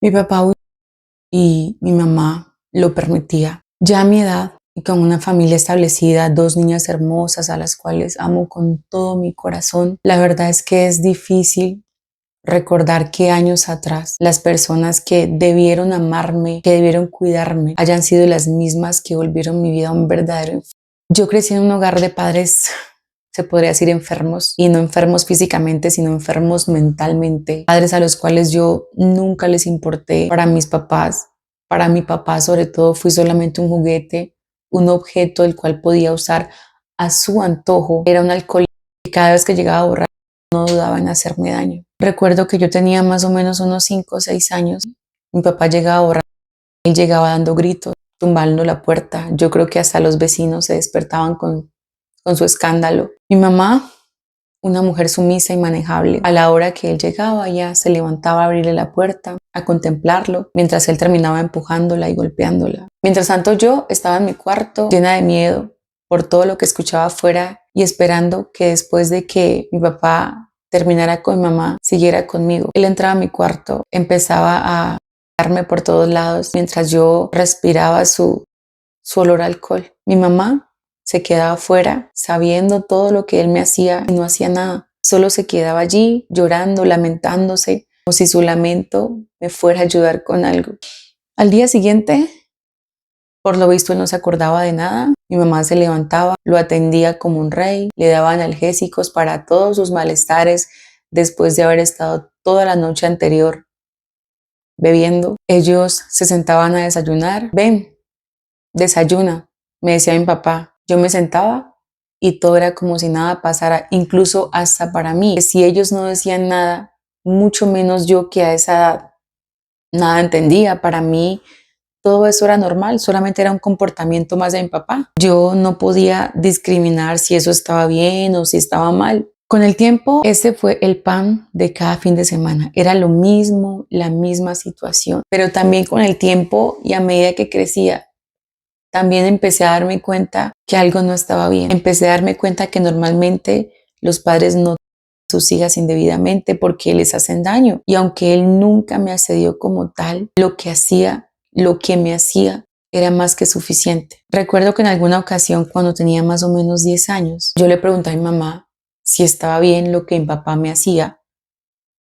Mi papá y mi mamá lo permitía. Ya a mi edad y con una familia establecida, dos niñas hermosas a las cuales amo con todo mi corazón, la verdad es que es difícil recordar que años atrás las personas que debieron amarme, que debieron cuidarme, hayan sido las mismas que volvieron mi vida un verdadero infierno. Yo crecí en un hogar de padres, se podría decir enfermos, y no enfermos físicamente, sino enfermos mentalmente. Padres a los cuales yo nunca les importé. Para mis papás, para mi papá sobre todo, fui solamente un juguete, un objeto el cual podía usar a su antojo. Era un alcohólico y cada vez que llegaba borracho no dudaba en hacerme daño. Recuerdo que yo tenía más o menos unos 5 o 6 años. Mi papá llegaba borracho, él llegaba dando gritos, tumbando la puerta. Yo creo que hasta los vecinos se despertaban con su escándalo. Mi mamá, una mujer sumisa y manejable, a la hora que él llegaba ya se levantaba a abrirle la puerta, a contemplarlo, mientras él terminaba empujándola y golpeándola. Mientras tanto yo estaba en mi cuarto llena de miedo por todo lo que escuchaba afuera y esperando que después de que mi papá terminara con mi mamá, siguiera conmigo. Él entraba a mi cuarto, empezaba a darme por todos lados mientras yo respiraba su olor a alcohol. Mi mamá se quedaba afuera sabiendo todo lo que él me hacía y no hacía nada. Solo se quedaba allí llorando, lamentándose, como si su lamento me fuera a ayudar con algo. Al día siguiente, por lo visto, él no se acordaba de nada. Mi mamá se levantaba, lo atendía como un rey, le daba analgésicos para todos sus malestares después de haber estado toda la noche anterior bebiendo. Ellos se sentaban a desayunar. Ven, desayuna, me decía mi papá. Yo me sentaba y todo era como si nada pasara, incluso hasta para mí. Si ellos no decían nada, mucho menos yo que a esa edad nada entendía. Para mí todo eso era normal, solamente era un comportamiento más de mi papá. Yo no podía discriminar si eso estaba bien o si estaba mal. Con el tiempo, ese fue el pan de cada fin de semana. Era lo mismo, la misma situación. Pero también con el tiempo y a medida que crecía, también empecé a darme cuenta que algo no estaba bien. Empecé a darme cuenta que normalmente los padres no tratan a sus hijas indebidamente porque les hacen daño. Y aunque él nunca me asedió como tal, lo que me hacía era más que suficiente. Recuerdo que en alguna ocasión, cuando tenía más o menos 10 años, yo le pregunté a mi mamá si estaba bien lo que mi papá me hacía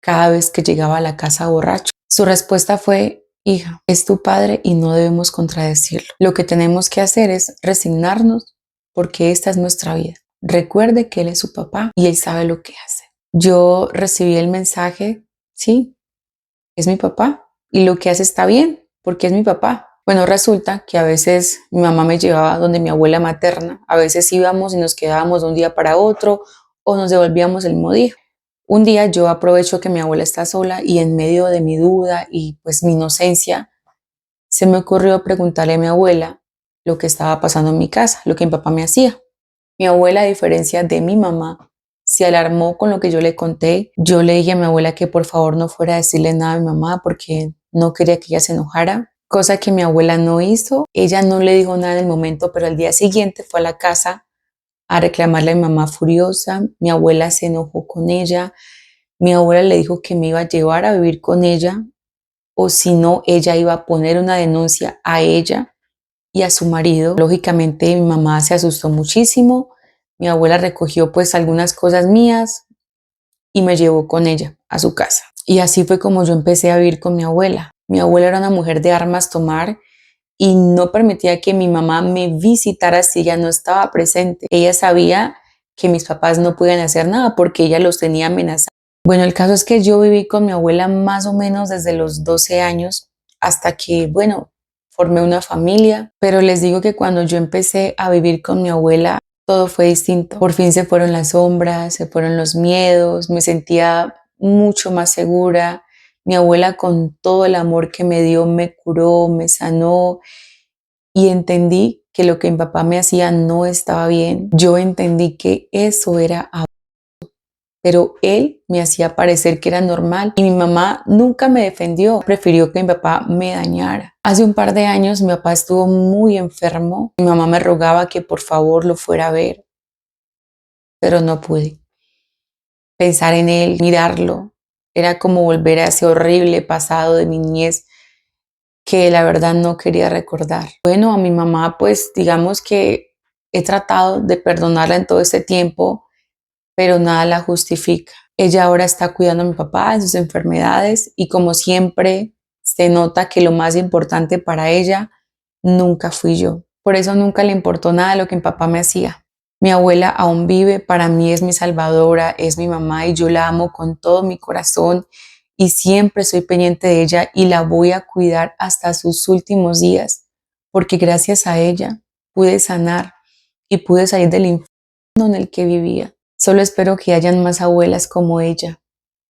cada vez que llegaba a la casa borracho. Su respuesta fue: hija, es tu padre y no debemos contradecirlo. Lo que tenemos que hacer es resignarnos porque esta es nuestra vida. Recuerde que él es su papá y él sabe lo que hace. Yo recibí el mensaje: sí, es mi papá y lo que hace está bien porque es mi papá. Bueno, resulta que a veces mi mamá me llevaba donde mi abuela materna. A veces íbamos y nos quedábamos de un día para otro o nos devolvíamos el mismo día. Un día yo aprovecho que mi abuela está sola y en medio de mi duda y pues mi inocencia, se me ocurrió preguntarle a mi abuela lo que estaba pasando en mi casa, lo que mi papá me hacía. Mi abuela, a diferencia de mi mamá, se alarmó con lo que yo le conté. Yo le dije a mi abuela que por favor no fuera a decirle nada a mi mamá porque no quería que ella se enojara, cosa que mi abuela no hizo. Ella no le dijo nada en el momento, pero al día siguiente fue a la casa a reclamarle a mi mamá furiosa. Mi abuela se enojó con ella. Mi abuela le dijo que me iba a llevar a vivir con ella o si no, ella iba a poner una denuncia a ella y a su marido. Lógicamente mi mamá se asustó muchísimo. Mi abuela recogió pues algunas cosas mías y me llevó con ella a su casa. Y así fue como yo empecé a vivir con mi abuela. Mi abuela era una mujer de armas tomar y no permitía que mi mamá me visitara si ella no estaba presente. Ella sabía que mis papás no podían hacer nada porque ella los tenía amenazados. Bueno, el caso es que yo viví con mi abuela más o menos desde los 12 años hasta que, bueno, formé una familia, pero les digo que cuando yo empecé a vivir con mi abuela, todo fue distinto. Por fin se fueron las sombras, se fueron los miedos, me sentía mucho más segura. Mi abuela, con todo el amor que me dio, me curó, me sanó y entendí que lo que mi papá me hacía no estaba bien. Yo entendí que eso era abuso, pero él me hacía parecer que era normal y mi mamá nunca me defendió, prefirió que mi papá me dañara. Hace un par de años mi papá estuvo muy enfermo, mi mamá me rogaba que por favor lo fuera a ver, pero no pude. Pensar en él, mirarlo, Era como volver a ese horrible pasado de mi niñez que la verdad no quería recordar. Bueno, a mi mamá, pues digamos que he tratado de perdonarla en todo este tiempo, pero nada la justifica. Ella ahora está cuidando a mi papá en sus enfermedades y como siempre se nota que lo más importante para ella nunca fui yo. Por eso nunca le importó nada de lo que mi papá me hacía. Mi abuela aún vive, para mí es mi salvadora, es mi mamá y yo la amo con todo mi corazón y siempre soy pendiente de ella y la voy a cuidar hasta sus últimos días, porque gracias a ella pude sanar y pude salir del infierno en el que vivía. Solo espero que hayan más abuelas como ella.